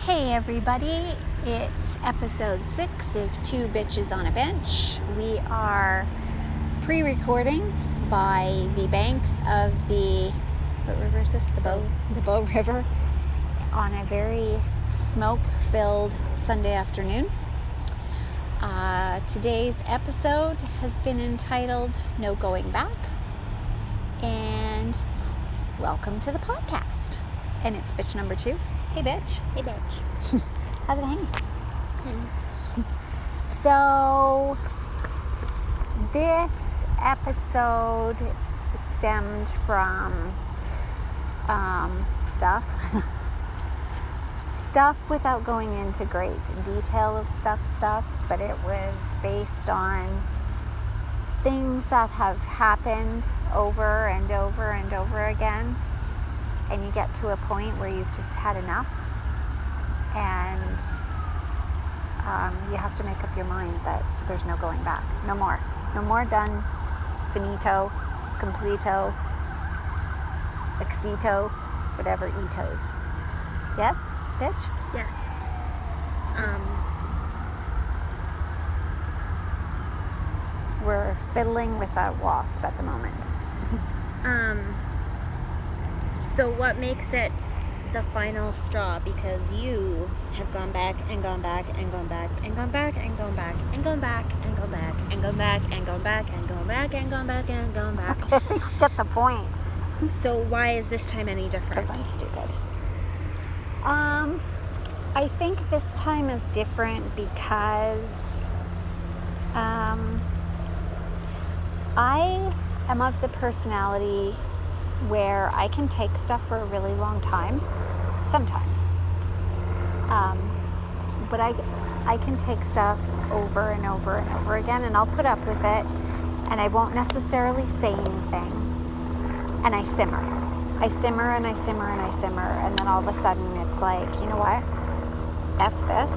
Hey everybody, it's episode 6 of Two Bitches on a Bench. We are pre-recording by the banks of the, what river is this? The Bow River on a very smoke-filled Sunday afternoon. Today's episode has been entitled No Going Back, and welcome to the podcast. And it's bitch number 2. Hey, bitch. Hey, bitch. How's it hanging? So, this episode stemmed from stuff without going into great detail of stuff, but it was based on things that have happened over and over and over again. And you get to a point where you've just had enough, and you have to make up your mind that there's no going back. No more done, finito, completo, exito, whatever etos. Yes, bitch? Yes. We're fiddling with a wasp at the moment. So what makes it the final straw? Because you have gone back and gone back and gone back and gone back and gone back and gone back and gone back and gone back and gone back and gone back and gone back and gone back. I think we get the point. So why is this time any different? Because I'm stupid. I think this time is different because I am of the personality where I can take stuff for a really long time, sometimes. But I can take stuff over and over and over again, and I'll put up with it, and I won't necessarily say anything, and I simmer. I simmer and I simmer and I simmer, and then all of a sudden it's like, you know what? F this.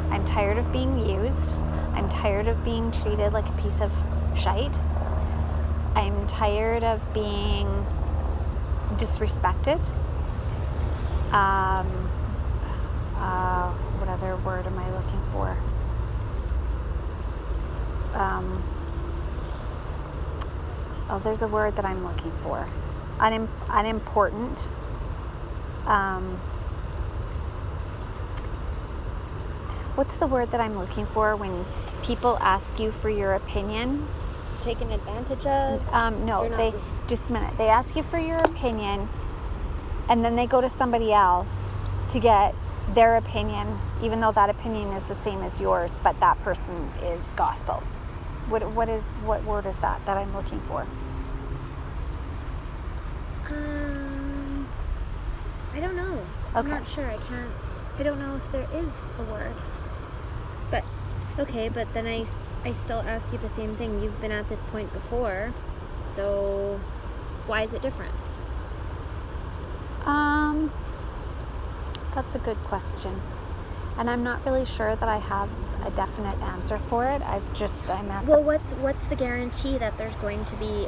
I'm tired of being used. I'm tired of being treated like a piece of shite. I'm tired of being disrespected. What other word am I looking for? There's a word that I'm looking for. Unimportant. What's the word that I'm looking for when people ask you for your opinion? Taken advantage of? No, just a minute. They ask you for your opinion, and then they go to somebody else to get their opinion, even though that opinion is the same as yours, but that person is gospel. What word is that I'm looking for? I don't know. Okay. I'm not sure. I don't know if there is a word. But, okay, but then I still ask you the same thing. You've been at this point before, so why is it different? That's a good question. And I'm not really sure that I have a definite answer for it. What's the guarantee that there's going to be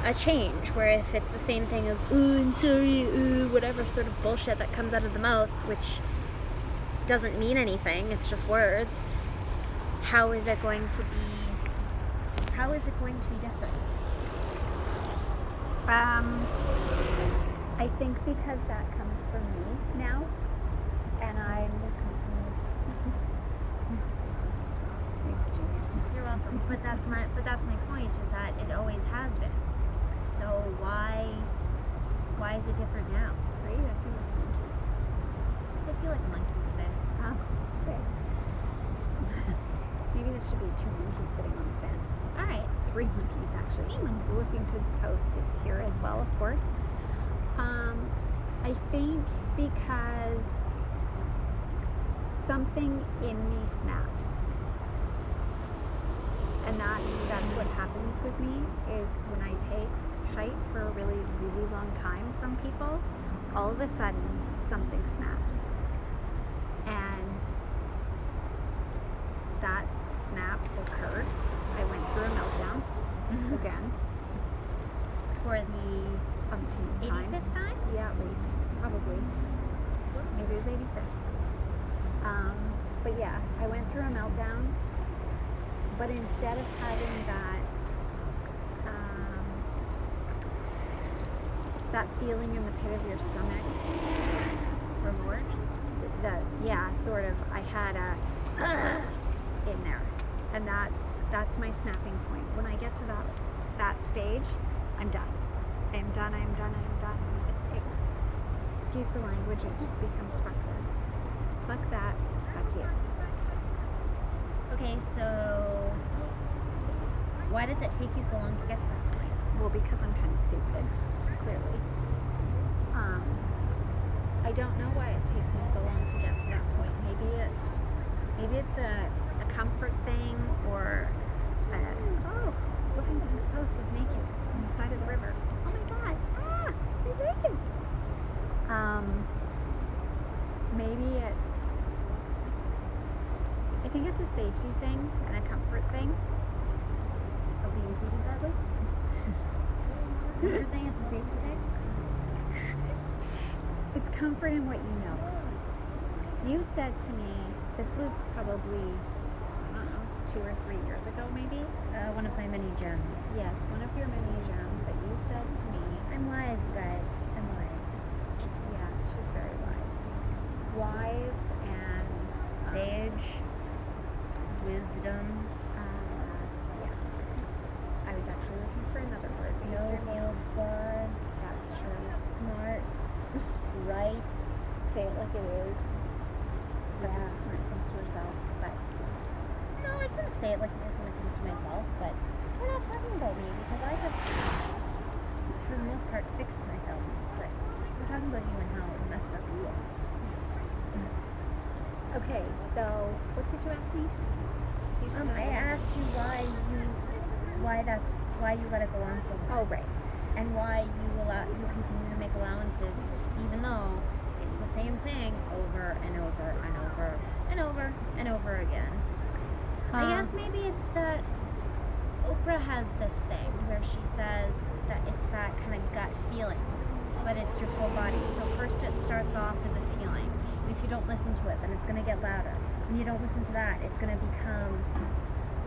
a change, where if it's the same thing of, I'm sorry, whatever sort of bullshit that comes out of the mouth, which doesn't mean anything, it's just words, how is it going to be different? I think because that comes from me now, and I'm thanks, genius. You're welcome. But that's my point, is that it always has been. So why is it different now? Are you acting like a monkey? I feel like a monkey today. Okay. Maybe this should be 2 monkeys sitting on the fence. All right. 3 monkeys, actually. Woofington's Post is here as well, of course. I think because something in me snapped. And that's what happens with me, is when I take shite for a really, really long time from people, all of a sudden something snaps. And that snap occurred. I went through a meltdown again. For the umpteenth time. 85th time? Yeah, at least. Probably. Maybe it was 86. But yeah, I went through a meltdown. But instead of having that feeling in the pit of your stomach, Remorse? sort of, I had a in there, and that's my snapping point. When I get to that stage, I'm done. I'm done. Excuse the language. It just becomes fuck this, fuck that, fuck you. Okay, so why does it take you so long to get to that point? Well, because I'm kind of stupid, clearly. I don't know why it takes me so long to get to that point. Maybe it's a comfort thing, or Woofington's Post is naked on the side of the river. Oh my god! He's naked. Maybe I think it's a safety thing and a comfort thing. Of being treated badly? Comfort thing, it's a safety thing? It's comfort in what you know. You said to me, this was probably, I don't know, 2 or 3 years ago maybe? One of my many gems. Yes, one of your many gems that you said to me. I'm wise, guys. I'm wise. Yeah, she's very wise. Wise and sage. Wisdom. Yeah. I was actually looking for another word. No holds barred. That's true. Smart. Right. Say it like it is. When it comes to herself, but no, I couldn't say it like it is when it comes to myself, but we're not talking about me because I have, for the most part, fixed myself. But we're talking about you and how messed up you are. Okay, so what did you ask me? I asked you why you let it go on so long. Oh, right. And why you continue to make allowances even though it's the same thing over and over and over and over and over again. I guess maybe it's that Oprah has this thing where she says that it's that kind of gut feeling, but it's your full body. So first it starts off as a feeling. If you don't listen to it, then it's going to get louder. When you don't listen to that, it's going to become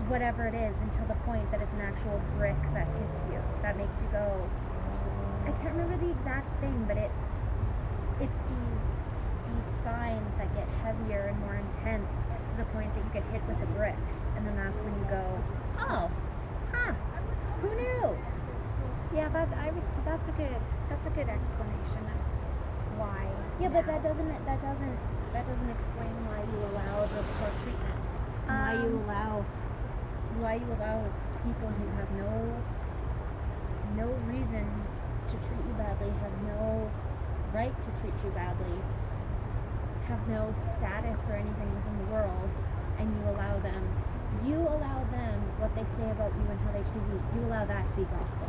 whatever it is until the point that it's an actual brick that hits you, that makes you go, I can't remember the exact thing, but it's these signs that get heavier and more intense to the point that you get hit with a brick, and then that's when you go, oh, who knew? Yeah, that's a good explanation of why. Yeah, but that doesn't explain why you allow the poor treatment. Why you allow people who have no reason to treat you badly, have no right to treat you badly, have no status or anything within the world, and you allow them what they say about you and how they treat you, you allow that to be gospel.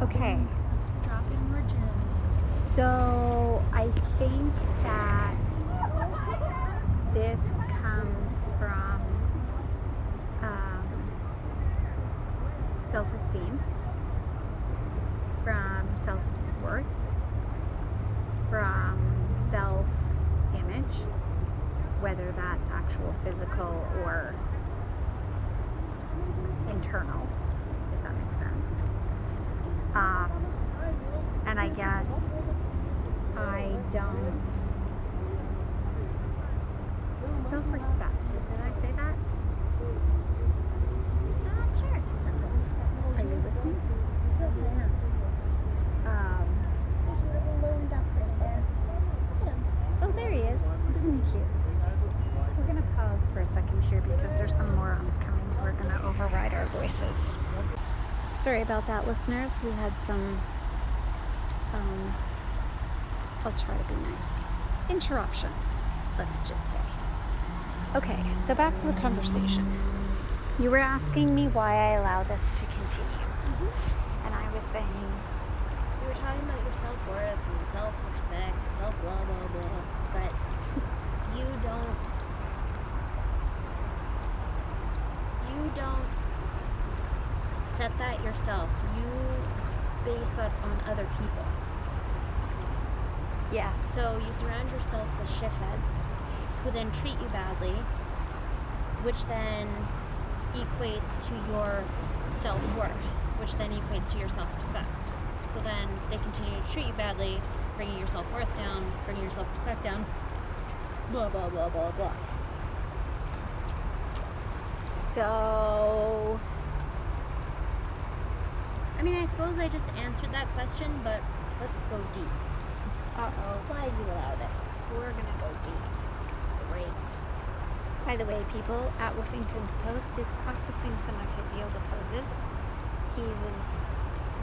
Okay. Dropping more gems. So I think that this comes from self-esteem, from self-worth, from self-image, whether that's actual physical or internal, if that makes sense. And I guess I don't self-respect. Did I say that? Not sure. Are you listening? Yes, I am. Oh, there he is. Isn't he cute? We're going to pause for a second here because there's some morons coming. We're going to override our voices. Sorry about that, listeners. We had some, I'll try to be nice, interruptions, let's just say. Okay, so back to the conversation. You were asking me why I allow this to continue. Mm-hmm. And I was saying, you were talking about your self-worth and self-respect, self-blah, blah, blah, but you don't set that yourself. You base it on other people. Yes. So you surround yourself with shitheads who then treat you badly, which then equates to your self-worth, which then equates to your self-respect. So then they continue to treat you badly, bringing your self-worth down, bringing your self-respect down, blah, blah, blah, blah, blah. So, I mean, I suppose I just answered that question, but let's go deep. uh-oh. Why'd you allow this? We're going to go deep. Great. By the way, people, at Woofington's Post is practicing some of his yoga poses. He was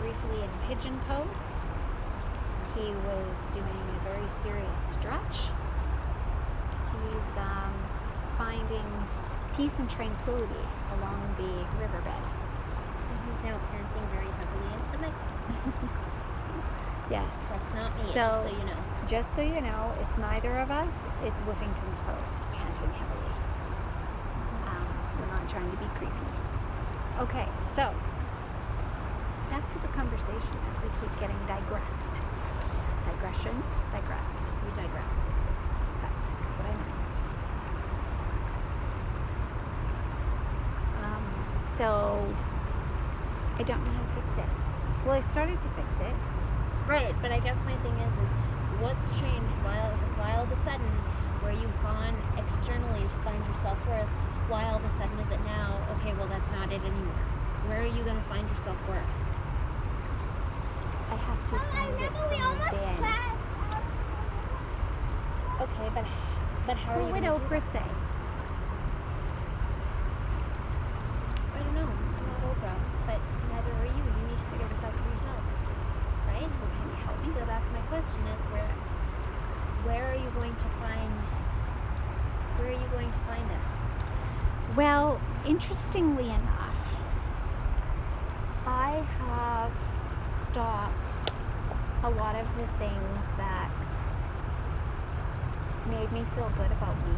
briefly in pigeon pose. He was doing a very serious stretch. He's finding peace and tranquility along the riverbed. And he's now panting very heavily into the mic. Yes. That's not me, So- so you know. Just so you know, it's neither of us. It's Woofington's Post, panting heavily. We're not trying to be creepy. Okay, so back to the conversation as we keep getting digressed. Digression, digressed. We digress. That's what I meant. So I don't know how to fix it. Well, I've started to fix it. Right, but I guess my thing is what's changed while of a sudden, where you've gone externally to find your self-worth, why all of a sudden is it now, okay, well that's not it anymore. Where are you going to find your self-worth? I have to find it from within. Okay, but how are you What going would to do Oprah that? say? I don't know. I'm not Oprah, but neither are you. You need to figure this out for yourself, right? Well, can you help me? So that's my question: is where are you going to find? Where are you going to find it? Well, interestingly enough, I have stopped a lot of the things that made me feel good about me.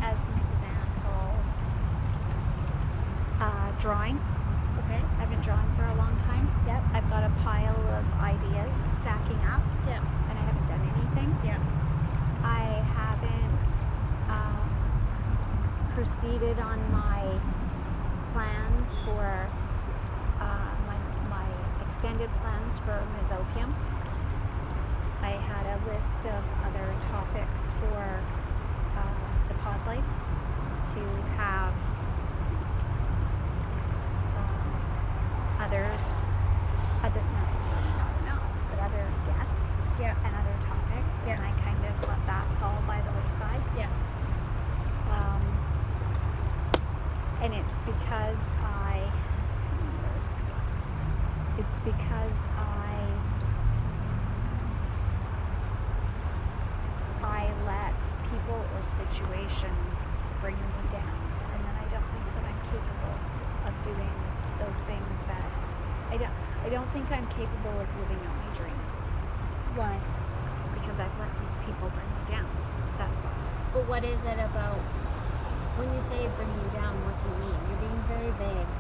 As an example, drawing. Okay. I've been drawing for a long time. Yep. I've got a pile of ideas stacking up, Yep. and I haven't done anything. Yep. I haven't proceeded on my plans for my extended plans for mesopium. I had a list of other topics for the pod life to have other guests Yeah. and other topics, Yeah. and I kind of let that fall by the wayside. Yeah. And it's because I let people or situations bring me down, and then I don't think that I'm capable of doing those things that I don't think I'm capable of living out my dreams. Why? Because I've let these people bring me down. That's why. But what is it about, when you say bring you down, what do you mean? You're being very vague.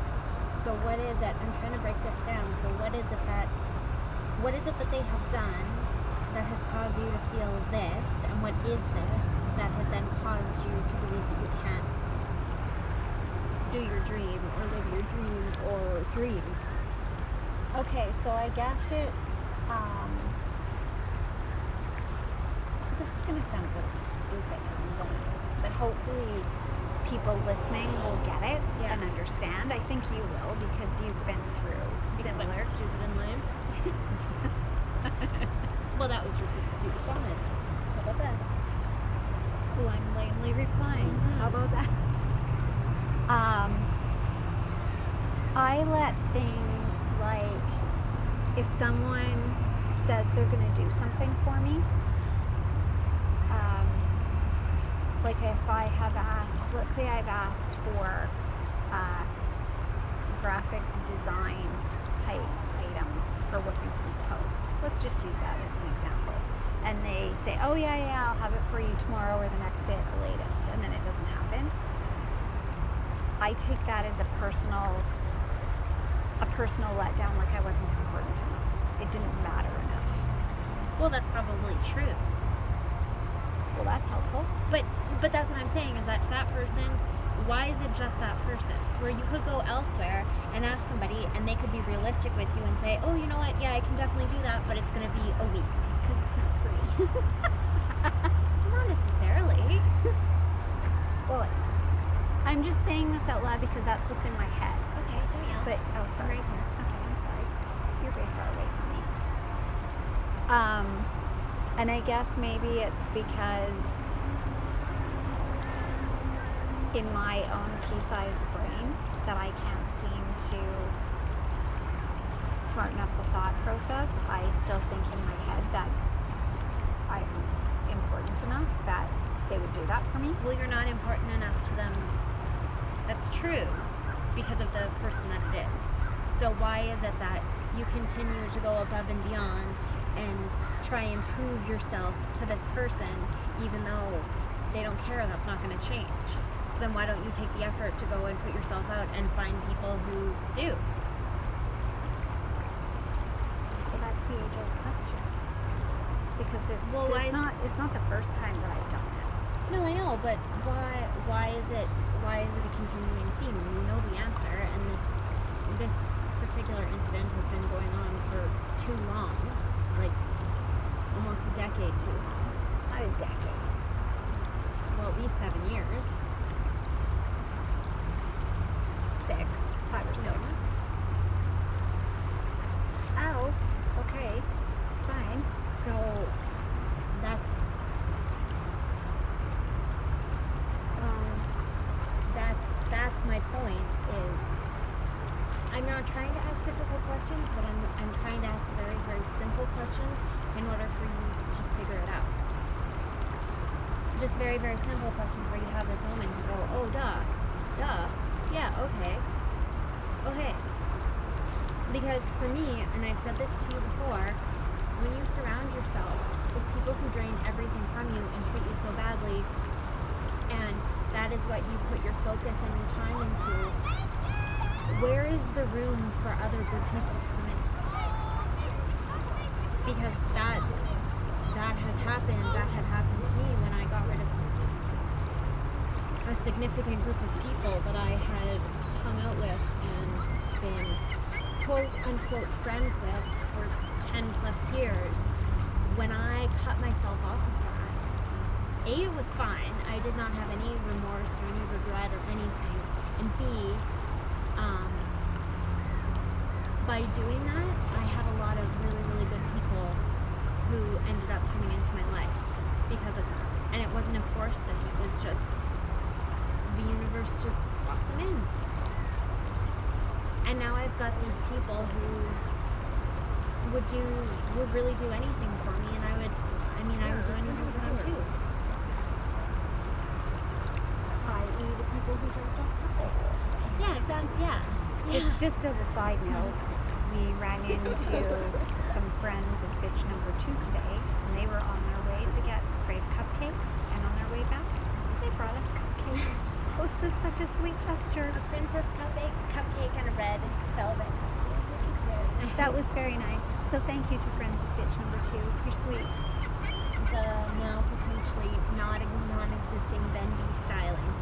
So what is it? I'm trying to break this down. So what is it that they have done that has caused you to feel this? And what is this that has then caused you to believe that you can't do your dream or live your dream or dream? Okay, so I guess it's this is gonna sound really stupid, but hopefully people listening will get it Yeah. and understand. I think you will, because you've been through Because similar. I'm stupid and lame. Well, that was just a stupid comment. How about that? Who I'm lamely replying. How about that? I let things like, if someone says they're going to do something for me, like if I have asked, let's say I've asked for a graphic design type item for Woofington's Post. Let's just use that as an example. and they say, oh yeah, I'll have it for you tomorrow or the next day at the latest, and then it doesn't happen, I take that as a personal letdown, like I wasn't important enough. It didn't matter enough. Well, that's probably true. Well, that's helpful. But that's what I'm saying, is that to that person, why is it just that person? Where you could go elsewhere and ask somebody, and they could be realistic with you and say, oh, you know what, yeah, I can definitely do that, but it's going to be a week. Because it's not free. Not necessarily. Well, I'm just saying this out loud because that's what's in my head. Okay, don't yell. But, oh, sorry. Right here. Okay, I'm sorry. You're very far away from me. And I guess maybe it's because in my own pea-sized brain that I can't seem to smarten up the thought process. I still think in my head that I'm important enough that they would do that for me. Well, you're not important enough to them. That's true, because of the person that it is. So why is it that you continue to go above and beyond and try and prove yourself to this person, even though they don't care, that's not going to change? So then why don't you take the effort to go and put yourself out and find people who do? Well, that's the age-old question. Because it's not the first time that I've done this. No, I know, but why is it a continuing theme? You know the answer, and this particular incident has been going on for too long, like almost a decade too long. It's not a decade. Well, at least 7 years. 5 or 6. No. Oh, okay, fine. So that's my point. Is I'm not trying to ask difficult questions, but I'm trying to ask very, very simple questions in order for you to figure it out. Just very, very simple questions where you have this moment and go, oh, duh, yeah, okay. Because for me, and I've said this to you before, when you surround yourself with people who drain everything from you and treat you so badly, and that is what you put your focus and your time into, where is the room for other good people to come in? Because that has happened, that had happened to me when I got rid of a significant group of people that I had hung out with and been quote unquote friends with for 10 plus years. When I cut myself off of that, A, it was fine. I did not have any remorse or any regret or anything. And B, by doing that, I had a lot of really, really good people who ended up coming into my life because of that. And it wasn't a forced thing. It was just the universe just brought them in. And now I've got these people who would really do anything for me, and I would do anything for them too. I.e. the people who dropped off topics today. Yeah, exactly. Yeah. Just as a side note, we ran into some friends of bitch number 2 today, and they were on their way to get Crave cupcakes, and on their way back, they brought us cupcakes. Oh, this is such a sweet gesture. A princess cupcake and a red velvet. That was very nice. So thank you to friends of bitch number 2. You're sweet. The now potentially non-existing Ben B styling.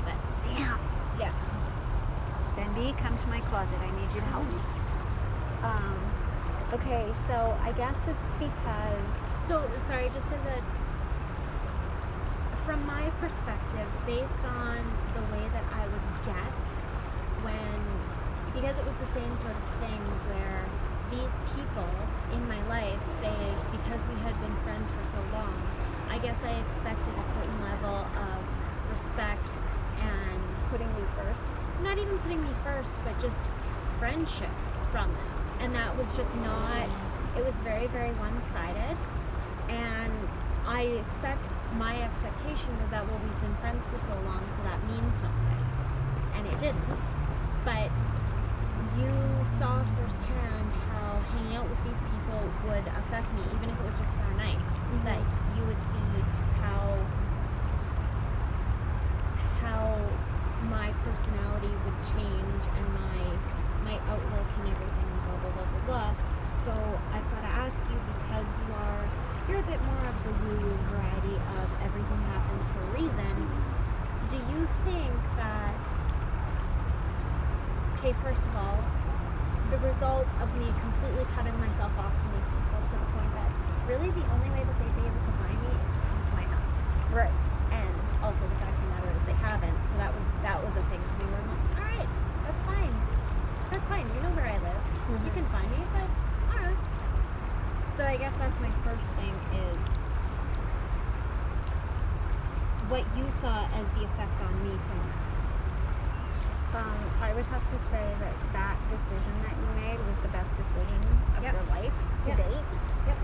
But Damn. yeah. Ben B, come to my closet. I need you to help me. Okay, so I guess it's because... So, sorry, just as a... From my perspective, based on the way that I would get because it was the same sort of thing where these people in my life, because we had been friends for so long, I guess I expected a certain level of respect and putting me first. Not even putting me first, but just friendship from them. And that was just not, it was very, very one-sided. And my expectation was that, well, we've been friends for so long, so that means something. And it didn't. But you saw firsthand how hanging out with these people would affect me, even if it was just for a night. That you would see how my personality would change and my outlook and everything and blah blah blah blah blah. So I've got to ask you, because you're a bit more of the woo-woo variety of everything happens for a reason. Do you think that, okay, first of all, the result of me completely cutting myself off from these people to the point that really the only way that they'd be able to find me is to come to my house. Right. And also the fact of the matter is they haven't. So that was a thing for me where I'm like, all right, that's fine. That's fine. You know where I live. You can find me, but all right. So I guess that's my first thing, is what you saw as the effect on me from that. I would have to say that decision that you made was the best decision of your life to date. Yep.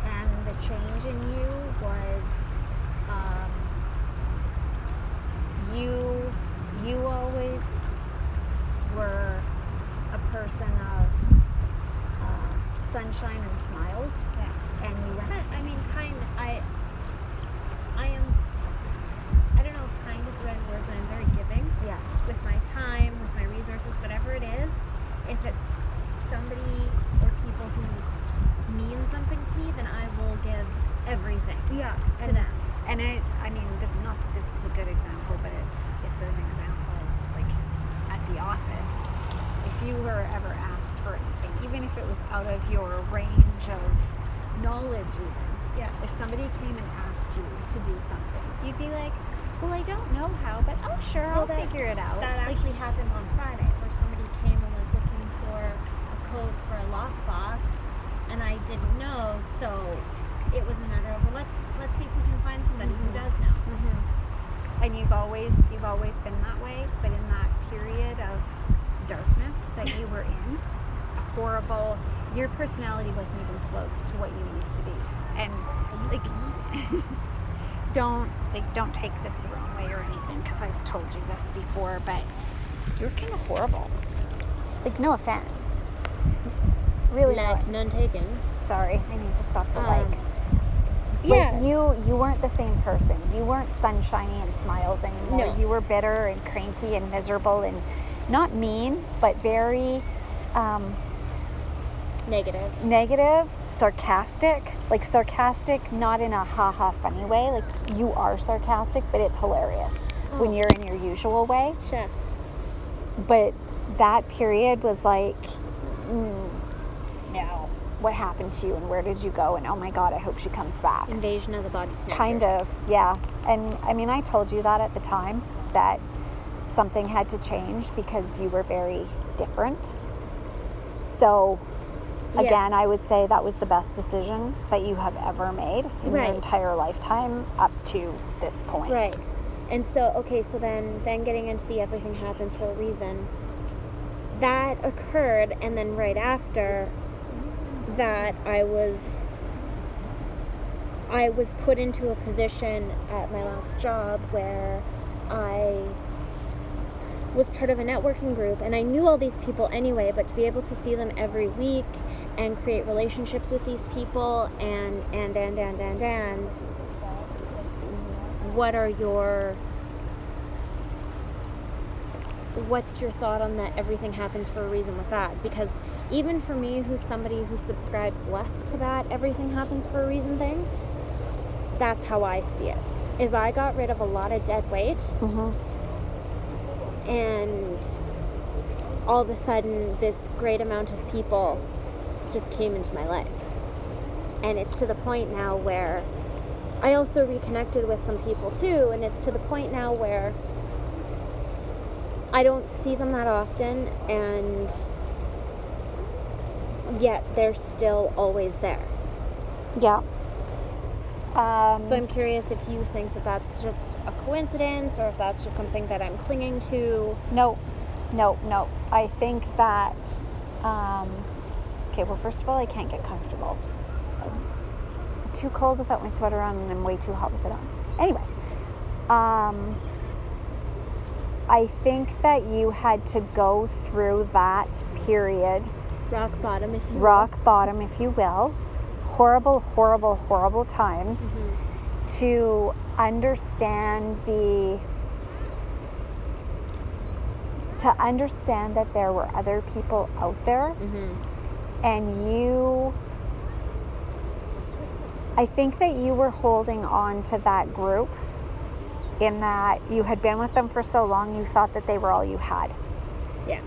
And the change in you was, you always were a person of sunshine and smiles. Yeah. And you went. I am. I don't know if kind is the right word, but I'm very giving. Yes. With my time, with my resources, whatever it is. If it's somebody or people who mean something to me, then I will give everything. Yeah. To them. And I mean, this is a good example, but it's an example like at the office. If you were ever asked for anything, even if it was out of your range of knowledge, even if somebody came and asked you to do something, you'd be like, well, I don't know how, but oh sure, I'll figure it out. That actually happened on Friday, where somebody came and was looking for a code for a lockbox, and I didn't know, so it was a matter of, well, let's see if we can find somebody who does know. And you've always been that way, but in that period of darkness that you were in, horrible, your personality wasn't even close to what you used to be. And like don't take this the wrong way or anything, because I've told you this before, but you're kind of horrible. Like, no offense. Really not. None taken. Sorry, I need to stop the like. Yeah. But you weren't the same person. You weren't sunshiny and smiles anymore. No. You were bitter and cranky and miserable and not mean, but very negative, sarcastic. Like sarcastic, not in a ha-ha funny way. Like, you are sarcastic, but it's hilarious when you're in your usual way. Shucks. But that period was like, no. What happened to you and where did you go? And oh my God, I hope she comes back. Invasion of the Body Snatchers. Kind of, yeah. And I mean, I told you that at the time, that something had to change because you were very different. So again, I would say that was the best decision that you have ever made in your entire lifetime up to this point. Right. And so, okay, so then getting into the everything happens for a reason, that occurred, and then right after that, I was put into a position at my last job where I was part of a networking group, and I knew all these people anyway, but to be able to see them every week and create relationships with these people and what's your thought on that everything happens for a reason with that? Because even for me, who's somebody who subscribes less to that everything happens for a reason thing, that's how I see it. Is I got rid of a lot of dead weight, and all of a sudden this great amount of people just came into my life. And it's to the point now where I also reconnected with some people too, and it's to the point now where I don't see them that often, and yet they're still always there. Yeah. So I'm curious if you think that that's just a coincidence, or if that's just something that I'm clinging to. No. I think that, okay, well, first of all, I can't get comfortable. I'm too cold without my sweater on, and I'm way too hot with it on. Anyway, I think that you had to go through that period rock bottom, if you rock bottom, if you will, horrible, horrible, horrible times, to understand that there were other people out there, and I think that you were holding on to that group in that you had been with them for so long, you thought that they were all you had. Yeah.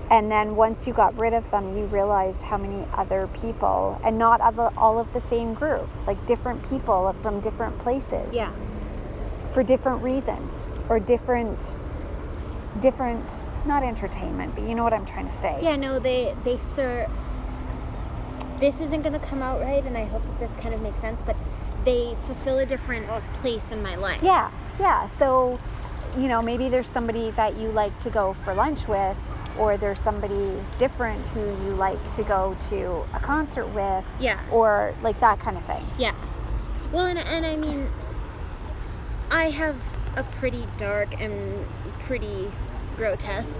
And then once you got rid of them, you realized how many other people, and not all of the same group, like different people from different places. Yeah. For different reasons, or different, not entertainment, but you know what I'm trying to say. Yeah, no, they serve, this isn't going to come out right, and I hope that this kind of makes sense, but they fulfill a different place in my life. Yeah. So, maybe there's somebody that you like to go for lunch with, or there's somebody different who you like to go to a concert with. Yeah. Or like that kind of thing. Yeah. Well, and I mean, I have a pretty dark and pretty grotesque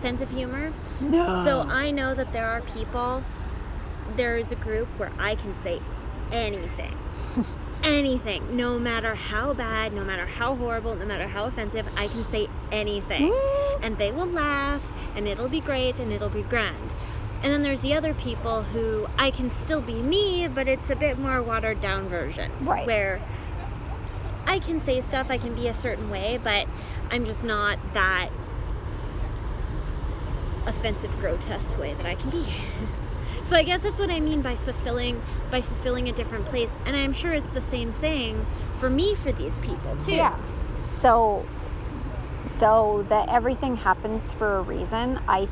sense of humor. No. So I know that there is a group where I can say anything. Anything, no matter how bad, no matter how horrible, no matter how offensive, I can say anything. And they will laugh, and it'll be great, and it'll be grand. And then there's the other people who I can still be me, but it's a bit more watered down version. Right. Where I can say stuff, I can be a certain way, but I'm just not that offensive, grotesque way that I can be. So I guess that's what I mean by fulfilling a different place. And I'm sure it's the same thing for me for these people too. Yeah. So that everything happens for a reason. I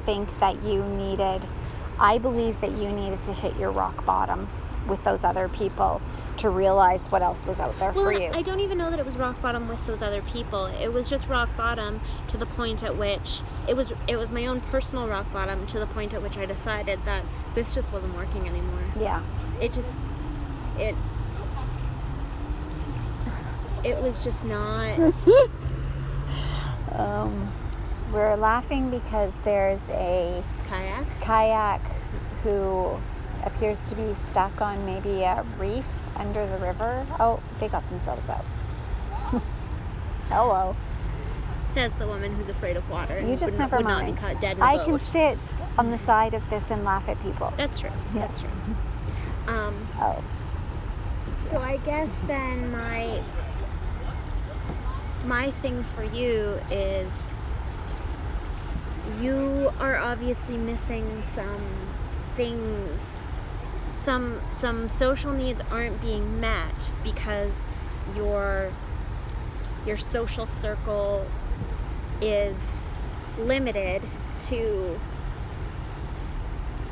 believe that you needed to hit your rock bottom with those other people to realize what else was out there for you. I don't even know that it was rock bottom with those other people. It was just rock bottom to the point at which it was my own personal rock bottom to the point at which I decided that this just wasn't working anymore. Yeah. It was just not. We're laughing because there's a kayak who appears to be stuck on maybe a reef under the river. Oh, they got themselves out. Hello. Says the woman who's afraid of water. You just never would mind. Not be caught dead in a I boat. can sit on the side of this and laugh at people. That's true. Yes. That's true. Oh. So I guess then my thing for you is you are obviously missing some things. Some social needs aren't being met because your social circle is limited to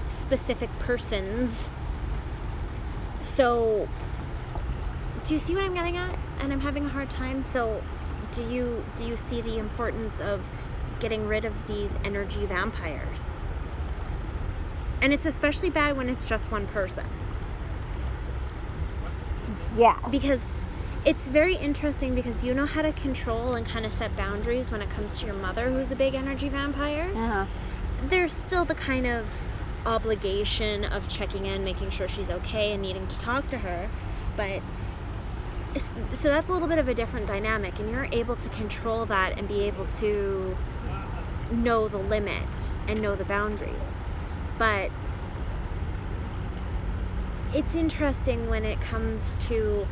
specific persons. So do you see what I'm getting at? And I'm having a hard time. So do you see the importance of getting rid of these energy vampires? And it's especially bad when it's just one person. Yes. Because it's very interesting because you know how to control and kind of set boundaries when it comes to your mother, who's a big energy vampire. Uh-huh. There's still the kind of obligation of checking in, making sure she's okay, and needing to talk to her. But so that's a little bit of a different dynamic, and you're able to control that and be able to know the limit and know the boundaries. But it's interesting when it comes to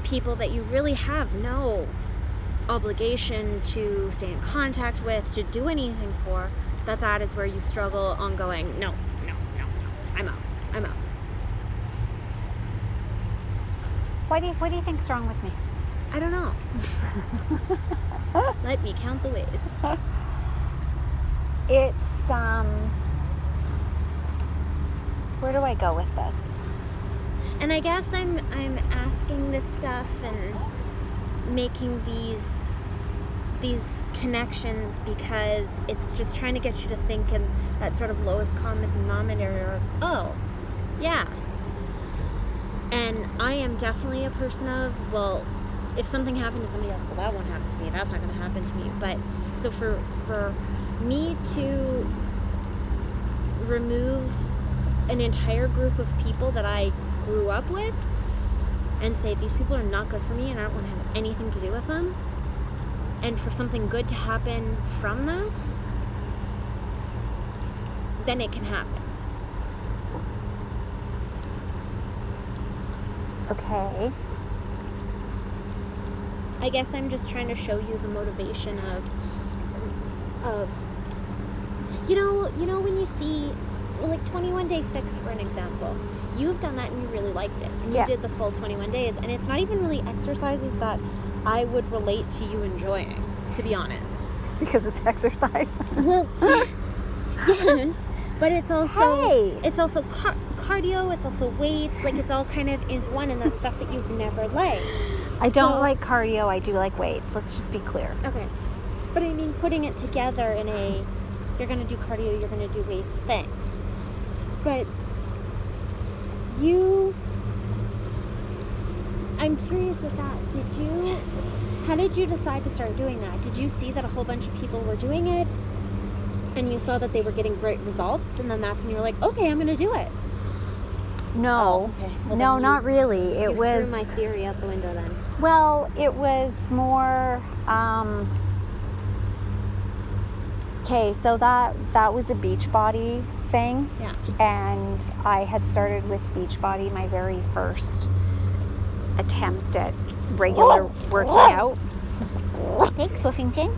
people that you really have no obligation to stay in contact with, to do anything for, that is where you struggle on going, no, I'm out. What do you think's wrong with me? I don't know. Let me count the ways. It's where do I go with this? And I guess I'm asking this stuff and making these connections because it's just trying to get you to think in that sort of lowest common denominator of, oh, yeah. And I am definitely a person of, well, if something happened to somebody else, well, that won't happen to me. That's not going to happen to me. But so for me to remove an entire group of people that I grew up with and say these people are not good for me and I don't want to have anything to do with them, and for something good to happen from that, then it can happen. Okay. I guess I'm just trying to show you the motivation of you know when you see, like, 21 Day Fix, for an example. You've done that and you really liked it. And you did the full 21 days. And it's not even really exercises that I would relate to you enjoying, to be honest. Because it's exercise. Well, yes. But it's also it's also cardio, it's also weights, like it's all kind of into one, and that's stuff that you've never liked. I don't like cardio, I do like weights. Let's just be clear. Okay. But I mean, putting it together in a, you're going to do cardio, you're going to do weights thing. But I'm curious with that. How did you decide to start doing that? Did you see that a whole bunch of people were doing it and you saw that they were getting great results, and then that's when you were like, okay, I'm going to do it? No. Oh, okay. Well, no, not really. It was... threw my theory out the window then. Well, it was more... Okay, so that was a Beachbody thing. Yeah. And I had started with Beachbody my very first attempt at regular working out. Thanks, Woofington.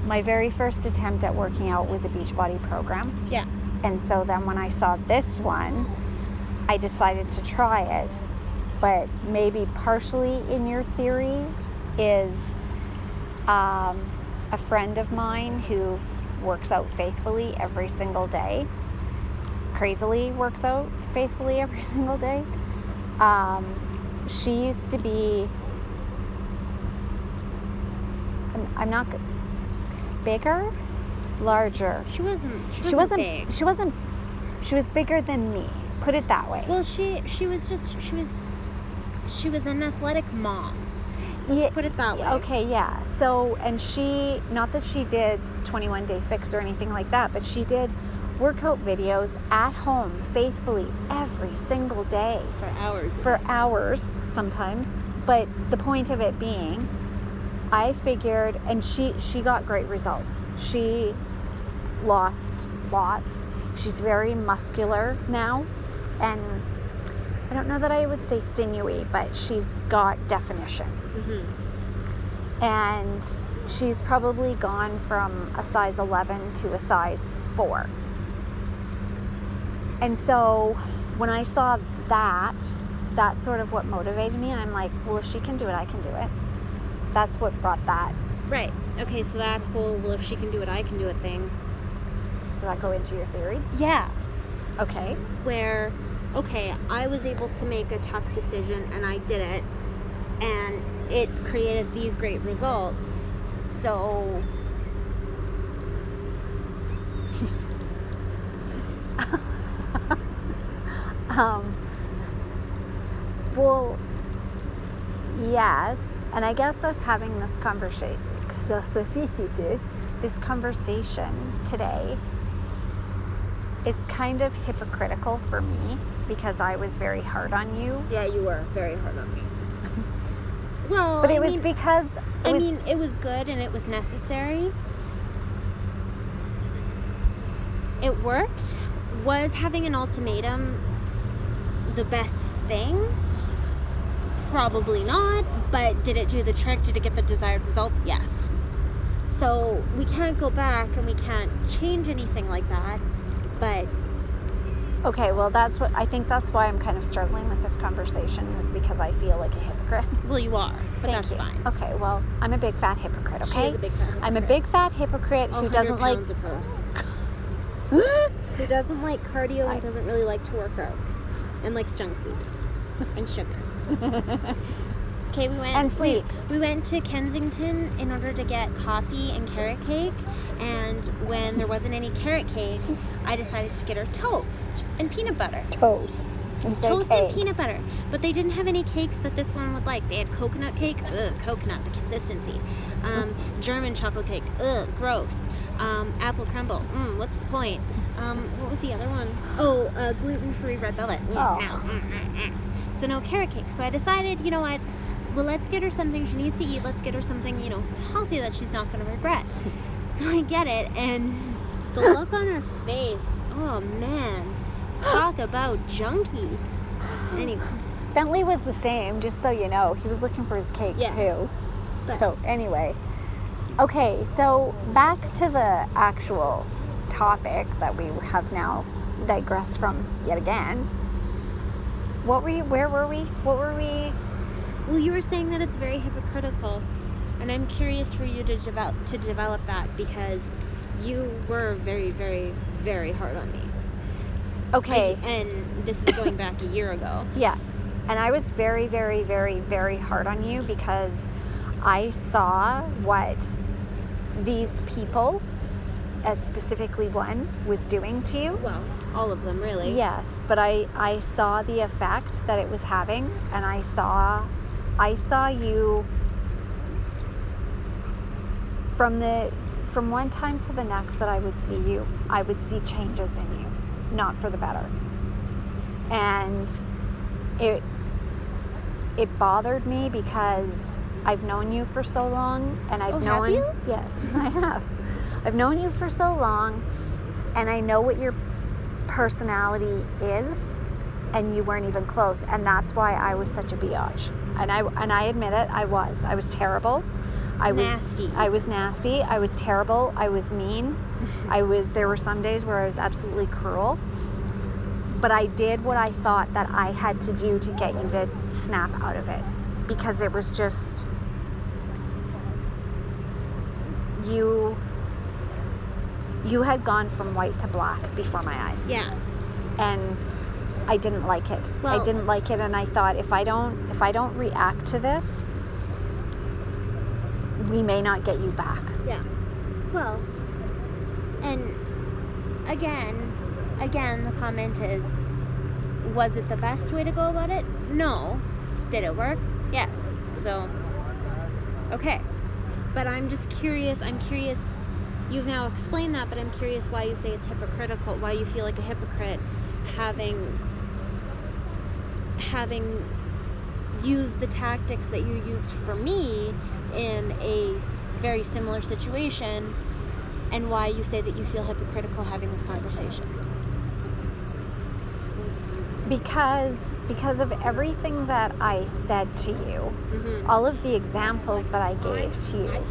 My very first attempt at working out was a Beachbody program. Yeah. And so then when I saw this one, I decided to try it. But maybe partially in your theory is a friend of mine who works out faithfully every single day, crazily works out faithfully every single day. She used to be, I'm not bigger, larger. She wasn't big. She was bigger than me. Put it that way. Well, she was an athletic mom. Let's put it that way. Okay, yeah. So, and she, not that she did 21 Day Fix or anything like that, but she did workout videos at home faithfully every single day. For hours sometimes. But the point of it being, I figured, and she got great results. She lost lots. She's very muscular now. And I don't know that I would say sinewy, but she's got definition. Mm-hmm. And she's probably gone from a size 11 to a size 4. And so when I saw that, that's sort of what motivated me. And I'm like, well, if she can do it, I can do it. That's what brought that. Right. Okay, so that whole, well, if she can do it, I can do it thing. Does that go into your theory? Yeah. Okay. Where, okay, I was able to make a tough decision and I did it, and it created these great results. So well, yes, and I guess us having this conversation today is kind of hypocritical for me, because I was very hard on you. Yeah, you were very hard on me. Well, but it was because it was good and it was necessary. It worked. Was having an ultimatum the best thing? Probably not. But did it do the trick? Did it get the desired result? Yes. So we can't go back and we can't change anything like that. But okay, well, that's why I'm kind of struggling with this conversation, is because I feel like a hypocrite. Well, you are, but Thank that's you. fine. Okay, well, I'm a big fat hypocrite, okay? She is a big fat hypocrite. I'm a big fat hypocrite who doesn't like... of her. Who doesn't like cardio and doesn't really like to work out. And likes junk food. And sugar. Okay, and sleep. We went to Kensington in order to get coffee and carrot cake, and when there wasn't any carrot cake, I decided to get her toast and peanut butter. Toast And peanut butter. But they didn't have any cakes that this one would like. They had coconut cake, coconut, the consistency. German chocolate cake, gross. Apple crumble. What's the point? What was the other one? Oh, gluten-free red velvet. Oh. So no carrot cake. So I decided, you know what? Well, let's get her something she needs to eat. Let's get her something, healthy that she's not going to regret. So I get it, and the look on her face, oh man, talk about junkie. Anyway. Bentley was the same, just so you know. He was looking for his cake too. So anyway. Okay, so back to the actual topic that we have now digressed from yet again. Where were we? Well, you were saying that it's very hypocritical, and I'm curious for you to develop that, because you were very, very, very hard on me. Okay. And this is going back a year ago. Yes. And I was very, very, very, very hard on you because I saw what these people, specifically one, was doing to you. Well, all of them, really. Yes, but I saw the effect that it was having, and I saw you from one time to the next that I would see changes in you, not for the better. And it bothered me because I've known you for so long, and I've known. Have you? Yes, I have. I've known you for so long, and I know what your personality is, and you weren't even close, and that's why I was such a biatch. And I admit it, I was terrible. I was nasty. I was terrible. I was mean. There were some days where I was absolutely cruel. But I did what I thought that I had to do to get you to snap out of it, because it was just you had gone from white to black before my eyes. Yeah. And I didn't like it. Well, I didn't like it, and I thought if I don't react to this, we may not get you back. Yeah. Well, and again, the comment is, was it the best way to go about it? No. Did it work? Yes. So, okay. But I'm just curious. You've now explained that, but I'm curious why you say it's hypocritical, why you feel like a hypocrite having used the tactics that you used for me in a very similar situation, and why you say that you feel hypocritical having this conversation. Because of everything that I said to you, all of the examples that I gave to you,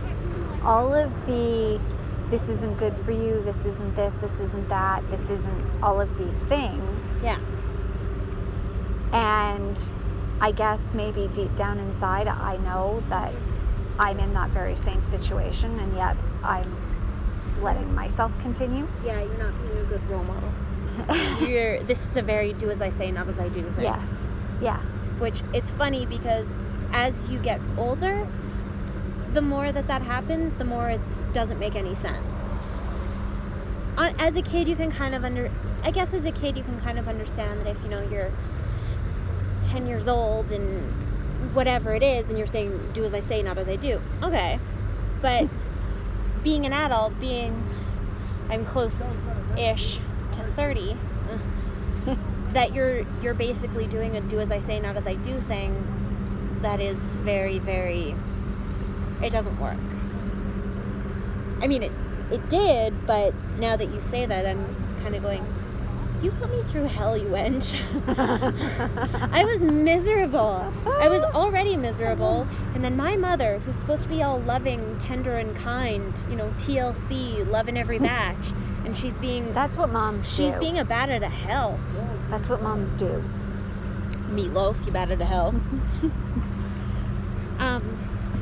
all of the this isn't good for you, this isn't this isn't that, this isn't all of these things. Yeah. And I guess maybe deep down inside, I know that I'm in that very same situation, and yet I'm letting myself continue. Yeah, you're not being a good role model. This is a very do as I say, not as I do thing. Yes. Which, it's funny because as you get older, the more that happens, the more it doesn't make any sense. As a kid, you can kind of understand that if, you're 10 years old and whatever it is, and you're saying, do as I say, not as I do. Okay. But being an adult, I'm close-ish to 30, that you're basically doing a do as I say, not as I do thing that is very, very, it doesn't work. I mean, it did, but now that you say that, I'm kind of going, you put me through hell, you wench. I was miserable. I was already miserable. And then my mother, who's supposed to be all loving, tender, and kind, TLC, loving every batch, and she's being... That's what moms do. She's being a bat out of hell. That's what moms do. Meatloaf, you bat out of hell.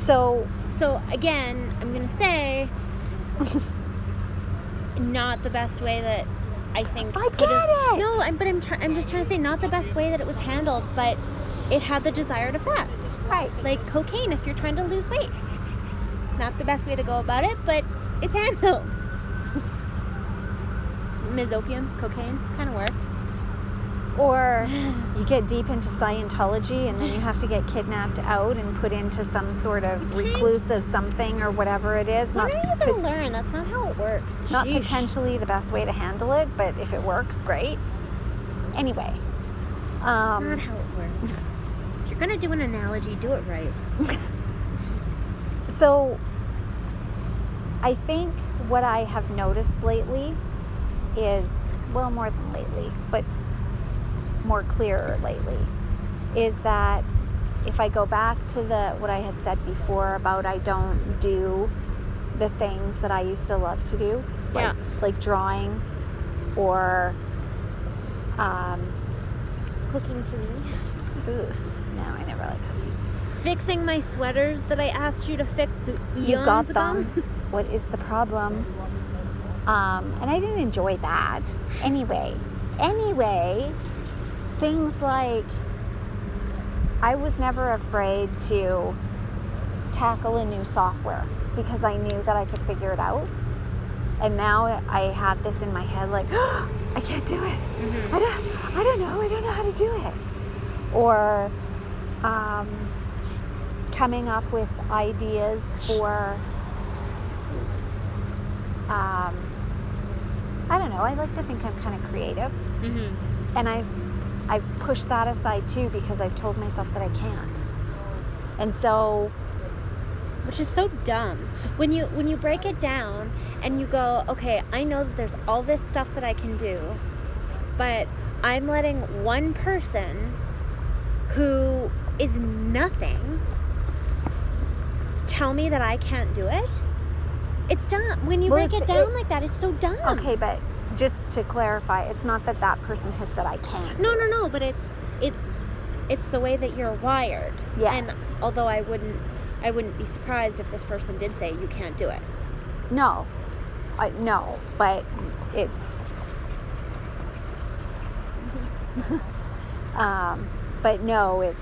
So again, I'm going to say... not the best way that I think I get it. No, I'm just trying to say not the best way that it was handled, but it had the desired effect. Right. Like cocaine if you're trying to lose weight. Not the best way to go about it, but it's handled. Ms. Opium, cocaine, kind of works. Or you get deep into Scientology and then you have to get kidnapped out and put into some sort of reclusive something or whatever it is. When are you going to learn? That's not how it works. Not Sheesh. potentially the best way to handle it, but if it works, great. Anyway. That's not how it works. If you're going to do an analogy, do it right. So, I think what I have noticed lately is, well, more than lately, but more clearer lately, is that if I go back to what I had said before about I don't do the things that I used to love to do, like drawing or Cooking for me. No, I never like cooking. Fixing my sweaters that I asked you to fix eons You got ago. them. What is the problem? And I didn't enjoy that. Anyway, things like I was never afraid to tackle a new software because I knew that I could figure it out. And now I have this in my head like, oh, I can't do it. Mm-hmm. I don't know how to do it. Or coming up with ideas for I don't know, I like to think I'm kind of creative. Mm-hmm. And I've pushed that aside too because I've told myself that I can't. And so, which is so dumb. When you break it down and you go, okay, I know that there's all this stuff that I can do, but I'm letting one person who is nothing tell me that I can't do it. It's dumb. When you break it down like that, it's so dumb. Okay, but just to clarify, it's not that that person has said I can't. No, but it's the way that you're wired. Yes. And although I wouldn't be surprised if this person did say you can't do it. No, no, but it's. But no,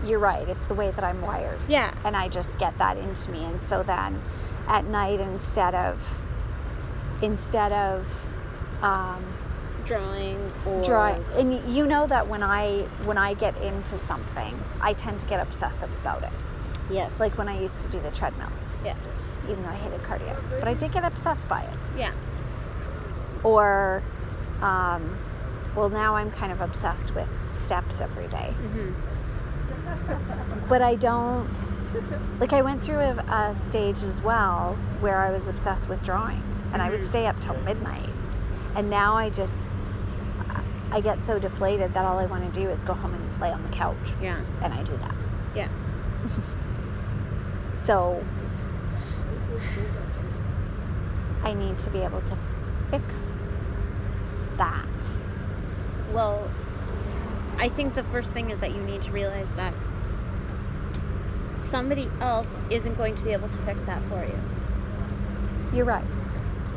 you're right. It's the way that I'm wired. Yeah. And I just get that into me, and so then at night instead of drawing, and you know that when I get into something, I tend to get obsessive about it. Yes. Like when I used to do the treadmill. Yes. Even though I hated cardio, but I did get obsessed by it. Yeah. Or, well, now I'm kind of obsessed with steps every day. Mm-hmm. But I don't, like I went through a stage as well where I was obsessed with drawing, and I would stay up till midnight. And now I get so deflated that all I want to do is go home and lay on the couch. Yeah. And I do that. Yeah. So I need to be able to fix that. Well, I think the first thing is that you need to realize that somebody else isn't going to be able to fix that for you. You're right.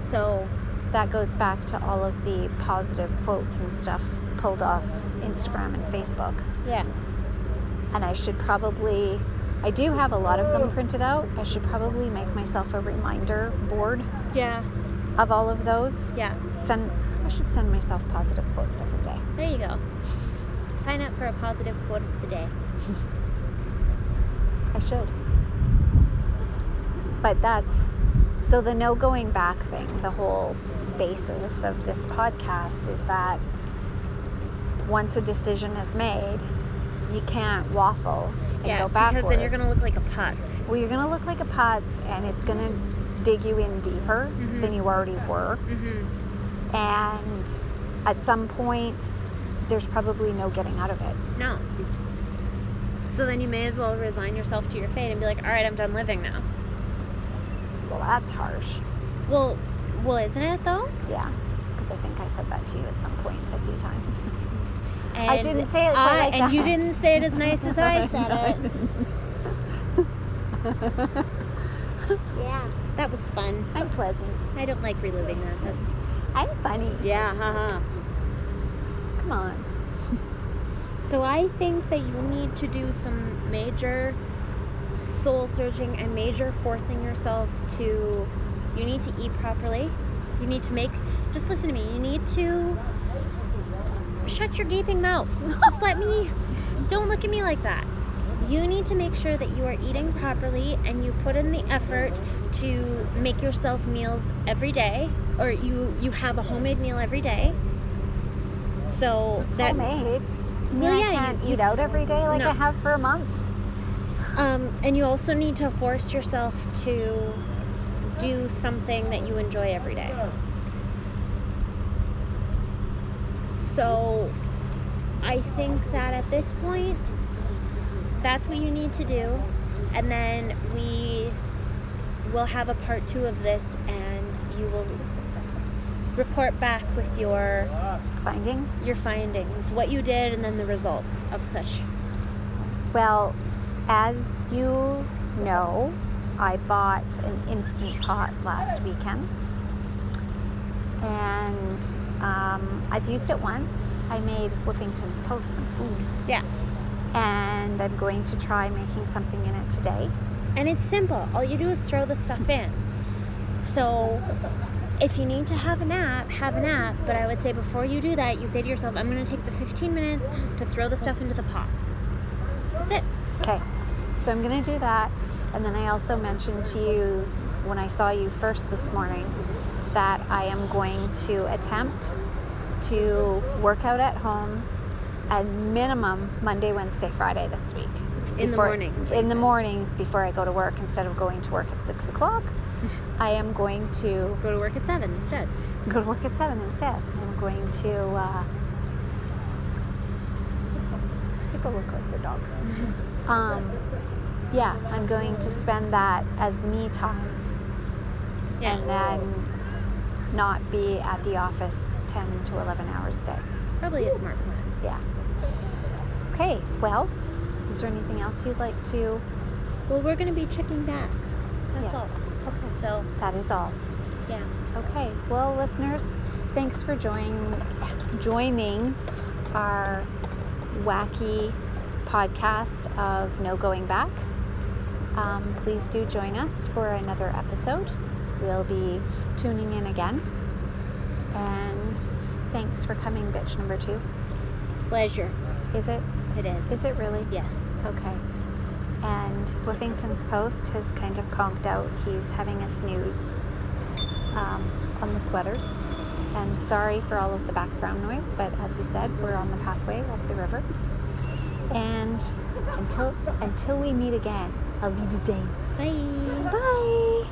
So that goes back to all of the positive quotes and stuff pulled off Instagram and Facebook. Yeah. And I do have a lot of them printed out. I should probably make myself a reminder board. Yeah. Of all of those. Yeah. I should send myself positive quotes every day. There you go. Sign up for a positive quote of the day. I should. But so the no going back thing, the whole basis of this podcast is that once a decision is made, you can't waffle and go backwards. Because then you're going to look like a putz. Well, you're going to look like a putz, and it's going to dig you in deeper than you already were. Mm-hmm. And at some point, there's probably no getting out of it. No. So then you may as well resign yourself to your fate and be like, all right, I'm done living now. Well, that's harsh. Well, isn't it though? Yeah, because I think I said that to you at some point a few times. And I didn't say it quite like that. And you didn't say it as nice as I said it. Yeah, that was fun. I'm pleasant. I don't like reliving that. I'm funny. Yeah, haha. Come on. So I think that you need to do some major soul searching and major forcing yourself to, you need to eat properly. You need to just listen to me, you need to shut your gaping mouth. Don't look at me like that. You need to make sure that you are eating properly and you put in the effort to make yourself meals every day, or you have a homemade meal every day. So that Homemade? Well, I yeah, can't eat out every day like No. I have for a month. and you also need to force yourself to do something that you enjoy every day. So I think that at this point, that's what you need to do. And then we will have a part 2 of this, and you will report back with your findings, what you did, and then the results of such. Well, as you know, I bought an Instant Pot last weekend, and I've used it once. I made Whiffington's Post some food. Yeah. And I'm going to try making something in it today. And it's simple. All you do is throw the stuff in. So if you need to have a nap, but I would say before you do that, you say to yourself, I'm going to take the 15 minutes to throw the stuff into the pot. That's it. Okay, so I'm going to do that. And then I also mentioned to you when I saw you first this morning that I am going to attempt to work out at home at minimum Monday, Wednesday, Friday this week. In the mornings. In the mornings before I go to work, instead of going to work at 6 o'clock, I am going to Go to work at 7 instead. go to work at 7 instead. I'm going to people look like their dogs. Yeah, I'm going to spend that as me time. Yeah. And then not be at the office 10 to 11 hours a day. Probably a smart plan. Yeah. Okay, well, is there anything else you'd like to? Well, we're going to be checking back. That's Yes. all. Okay. So, That is all. yeah. Okay, well, listeners, thanks for joining our wacky podcast of No Going Back. Please do join us for another episode. We'll be tuning in again. And thanks for coming, bitch number 2. Pleasure. Is it? It is. Is it really? Yes. Okay. And Whiffington's Post has kind of conked out. He's having a snooze on the sweaters. And sorry for all of the background noise, but as we said, we're on the pathway of the river. And until we meet again, I'll be the same. Bye. Bye.